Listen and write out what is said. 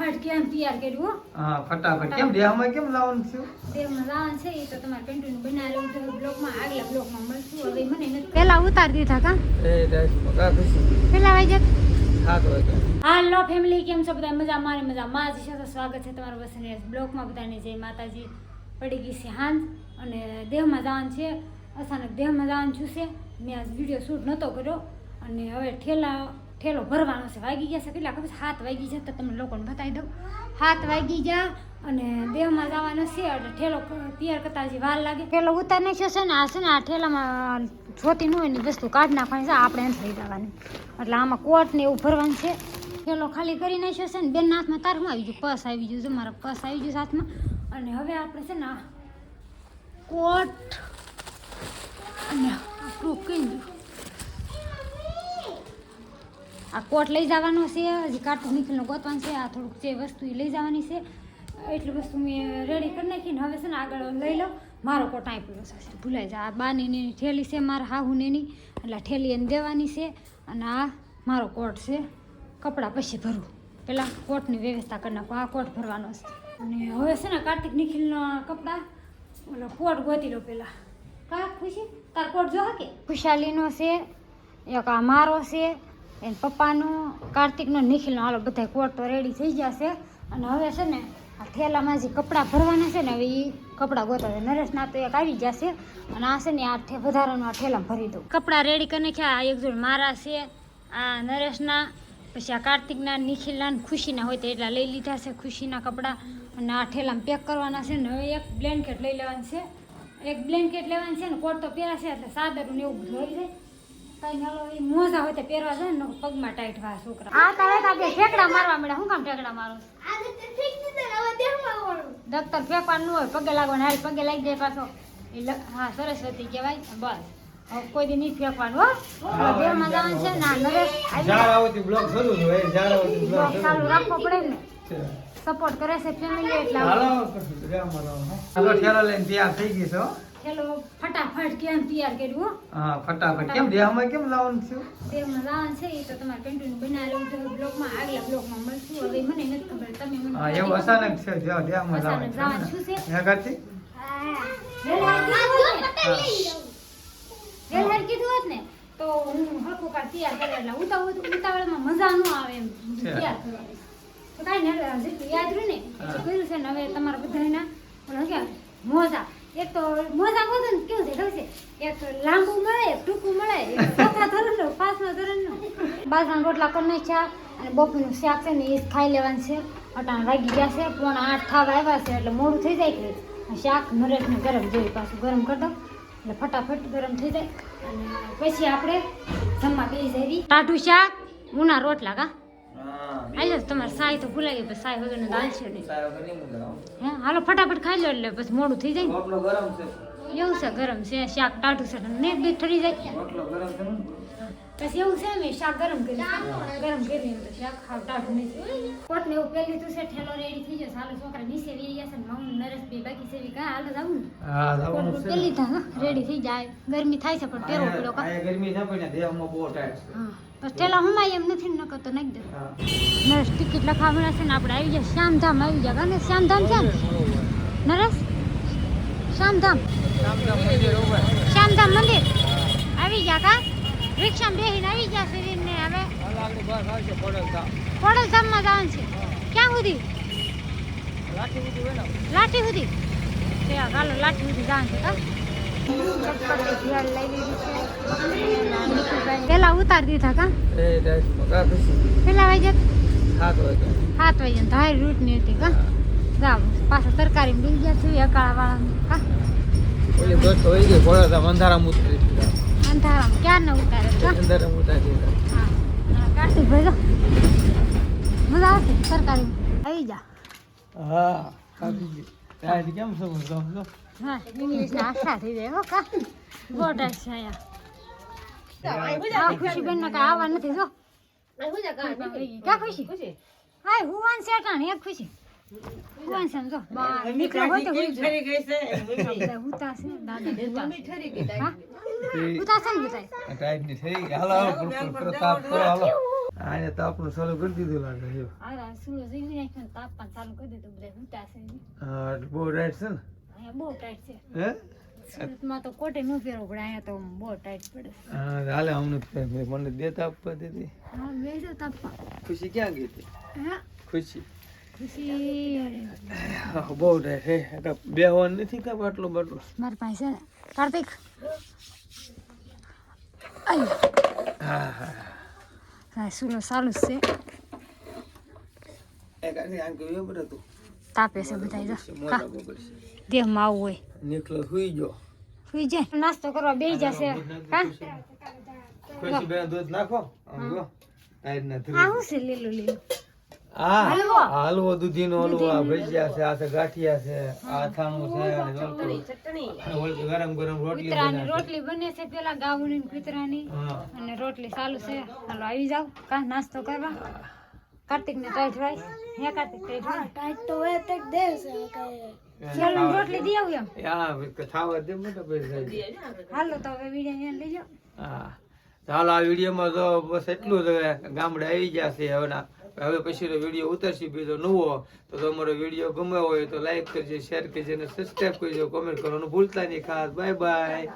ફટાફટ કેમ તૈયાર કર્યું? હા ફટાફટ કેમ દેહમાં કેમ લાવવાનું છે? દેહમાં લાવવાનું છે એ તો તમારે કન્ટિન્યુ બનાવેલું છે બ્લોગમાં, આગલા બ્લોગમાં મળશું. હવે મને નથી પેલા ઉતાર દીધા કા એ દાસ મગા ખુશી પેલા વાજે 7 વાગે. હાલો ફેમિલી, કેમ છો બધા? મજામાં ને મજામાં જ છે. તો સ્વાગત છે તમારું વસને બ્લોગમાં. બધાને જય માતાજી. પડી ગઈ છે હાંજ અને દેહમાં જવાનું છે. અચાનક દેહમાં જવાનું છું છે. મેં આજ વિડીયો શૂટ નહોતો કર્યો અને હવે ઠેલો ભરવાનો છે. વાગી ગયા છે કેટલા ખબર છે? 7 વાગી છે. તો તમને લોકોને બતાવી દઉં, 7 વાગી ગયા અને દેહમાં જવાનું છે એટલે ઠેલો તૈયાર કરતા હજી વાર લાગે. ઠેલો ઉતાર નાખ્યો છે ને આ છે ને આ ઠેલામાં જોતી ન હોય ની વસ્તુ કાઢ નાખવાની છે. આપણે નથી લઈ જવાની એટલે આમાં કોટ ને એવું ભરવાનું છે. ઠેલો ખાલી કરી નાખ્યો છે ને બેન હાથમાં તાર હું આવી ગયું, પર્સ આવી ગયું છે, મારા પર્સ આવી ગયું હાથમાં. અને હવે આપણે છે ને કોટ અને આપણું કઈ આ કોટ લઈ જવાનો છે. હજી કાટું નીકળીને ગોતવાનું છે. આ થોડુંક જે વસ્તુ એ લઈ જવાની છે. એટલી વસ્તુ મેં રેડી કરી નાખીને હવે છે ને આગળ લઈ લઉં. મારો કોટ અહીં પડ્યો છે, ભૂલાઈ જાય. આ બાની ઠેલી છે મારા હાહુનેની, એટલે ઠેલી એને દેવાની છે. અને આ મારો કોટ છે. કપડાં પછી ભરવું, પહેલાં કોટની વ્યવસ્થા કરી નાખો. આ કોટ ભરવાનો છે. અને હવે છે ને કાર્તિક નિખિલના કપડાં ઓલો કોટ ગોતી લો પહેલાં. કા ખુશી તાર કોટ જો કે ખુશાલીનો છે, એક આ મારો છે, એને પપ્પાનું, કાર્તિકનો, નિખિલનો. હાલો બધા કોટ તો રેડી થઈ ગયા છે. અને હવે છે ને આ ઠેલામાં જે કપડાં ભરવાના છે ને હવે એ કપડાં ગોતા છે. નરેશના તો એક આવી ગયા છે અને આ છે ને આ વધારાનું આ ઠેલામાં ભરી દઉં. કપડાં રેડી કરીને નાખ્યા. આ એક જોડ મારા છે, આ નરેશના, પછી આ કાર્તિકના, નિખિલના, ખુશીના હોય તો એટલા લઈ લીધા છે ખુશીના કપડાં. અને આ ઠેલામાં પેક કરવાના છે ને હવે એક બ્લેન્કેટ લઈ લેવાનું છે. એક બ્લેન્કેટ લેવાનું છે ને કોટ તો પહેરા છે એટલે સાદરું ને એવું બધું હોય જાય. કઈ નાલો એ મોજા હોય તો પહેરવા જાય ને પગમાં ટાઈટ વા છોકરા. આ તારે આપણે ઠેકડા મારવા મળ્યા. શું કામ ઠેકડા મારો? દફતર ફેંકવાનું હોય, પગે લાગવાનું. હાલ પગે લાગી જાય પાછો. હા સરસ્વતી કહેવાય. બસ હવે કોઈ દી નહીં ફેંકવાનું હો. દેહમાં જવાનું છે ને નરેશ બ્લોગ શરૂ છે. બ્લોગ ચાલુ રાખવો પડે ને. સપોર્ટ કરે છે ફેમિલી એટલે હાલો ઠેલો લઈને તૈયાર થઈ ગઈ છો. ઠેલો ફટાફટ કેમ તૈયાર કર્યું? હા ફટાફટ કેમ દેહમાં કેમ લાવવાનું છે? દેહમાં લાવવાનું છે એ તો તમારે કન્ટિન્યુ બનાવેલું છે બ્લોગમાં, આગલા બ્લોગમાં મળશું. હવે મને નથી ખબર, તમે મને હા એવું અચાનક છે. દેહમાં જવાનું શું છે? હે કાચી વેલહેર કીધું હોત ને તો હું હરખું કાર તૈયાર કરે એટલે ઉતાવળમાં મજા ન આવે એમ તૈયાર કરવાની. તો કાંઈ ને જેટલું યાદ રહ્યું ને એટલું કર્યું છે ને. હવે તમારા બધાના મોજા, એક તો મોજા ગોતો ને કેવું છે ખબર છે? એક લાંબુ મળે, એક ટૂંકું મળે, એક ચોથા ધોરણનું, 5મા ધોરણનું. બાજરાના રોટલા કરી નાખ્યા અને બપોરનું શાક છે ને એ ખાઈ લેવાનું છે. અટાણ વાગી ગયા છે, 7:45 થવા આવ્યા છે એટલે મોડું થઈ જાય કે શાક નરેશને ગરમ જોઈએ, પાછું ગરમ કરી દઉં એટલે ફટાફટ ગરમ થઈ જાય. અને પછી આપણે જમવા બેસી જઈએ. ટાઢું શાક, ઉના રોટલા. કા હાલો તમારે સાય તો ભૂલાઈ ગઈ, પછી સાય વગરનું દાલ છે ને. હે હાલો ફટાફટ ખાઈ લો એટલે પછી મોડું થઈ જાય. એવું છે ગરમ છે શાક, ટાઢું છે ને બે ઠરી જાય. પછી એવું છે મેં શાક ગરમ કરી તો શાક ખાવ ટાઢું નહીં. કોટ ને એવું પહેરી લીધું છે. ઠેલો રેડી થઈ ગયો. હાલો છોકરા નીચે વી ગયા છે ને મમ્મી નરેશ બે બાકી છે. કા હાલો જાવું ને? હા જાવું છે. પહેરી લીધા હા રેડી થઈ જાય. ગરમી થાય છે પણ પહેરવો પડ્યો. કા ગરમી છે પણ દેહમાં બહુ ટાઈટ છે. હા બસ ઠેલા હમાય એમ નથી ન કરતો નાખી દે. નરેશ ટિકિટ લખાવવાના છે ને આપણે આવી ગયા શ્યામધામ આવી ગયા. ને શ્યામધામ છે ને નરેશ? શ્યામધામ મંદિર આવી ગયા. કા રિક્ષામાં બેસીને આવી ગયા શરીરને. હવે ખોડલધામમાં જવાનું છે. ક્યાં સુધી? લાઠી સુધી. હાલો લાઠી સુધી જવાનું છે. પેલા ઉતાર દીધા. કા પેલા વાગે 7 વાગે ધારી રૂટ ની હતી. કા જાવ પાછા સરકારી બિલ ગયા છે અકાળા વાળા. અંધારામાં ક્યાં ન ઉતારે? હા કાર્તિક ભાઈ મજા આવશે સરકારી આવી જા. હા કેમ છો? હા ઇંગ્લિશના આશા થઈ જાય. હો કા ગોટા છે અહીંયા. ખુશીબેન ને કાંઈ આવવા નથી. જો ક્યાં ખુશી? હા હુવાન શેઠાણ એક ખુશી હુવાન છે. જો નીકળ્યા હોય તો હુતા છે દાદા ઉતાર છે ને બતાય ટાઈટ ની થઈ ગઈ. હાલો પ્રતાપ કરો હાલો. આને તાપનું ચાલુ કરી દીધું લાગે છે આ સુલો ઝીલી નાખ્યો તાપમાન ચાલુ કરી દીધું બધા ઉતારશે હા બહુ રાઈટ છે ને અહીંયા બહુ ટાઈટ છે હે સુરતમાં તો કોટે ન પહેરવું પડે અહીંયા તો બહુ ટાઈટ પડે હા હાલે અમને મને દેતા આપવા દીધી હા બેસો તાપમાં ખુશી ક્યાં ગઈ હતી હા ખુશી ખુશી બહુ રાઈટ હે બેહવાનું નથી કાપ આટલું બાટલું મારી પાસે છે ને કાર્તિક આય હા હા હા સુલો ચાલુ જ છે એક આને કેવું બરાબર તું તાપે છે બધા જો મોટા બગડશે દેહમાં આવું હોય નીકળો સુઈ જો સુઈ જાય નાસ્તો કરવા બેસી જશે હા ખુશી બેન દૂધ નાખો આમ જો ટાઈટ ના આ શું છે લીલું લીલું હા હલવો. હલવો દૂધીનો હલવો આ ભજીયા છે આ છે ગાંઠિયા છે આ અથાણું છે અને ઓલી ગરમ ગરમ રોટલી કૂતરાની બને રોટલી બને છે પેલા ગાઉની ને કૂતરાની હા અને રોટલી ચાલુ છે હાલો આવી જાવ કા નાસ્તો કરવા કાર્તિક ને ટાઈટ વાઈસ હે કાર્તિક ટાઈટ તો હોય તે દે છે રોટલી દી આવ એમ યા ખાવા દે મોટા પૈસા હાલો તો હવે વિડિયો લઈ જાઓ હા ચાલો આ વિડીયોમાં તો બસ એટલું જ હવે ગામડે આવી જશે હવે પછીનો વિડીયો ઉતરશે બીજો નવો તો તમારો વિડીયો ગમે હોય તો લાઈક કરજો શેર કરજો અને સબસ્ક્રાઈબ કરજો કોમેન્ટ કરવાનું ભૂલતા નહીં ખાસ બાય બાય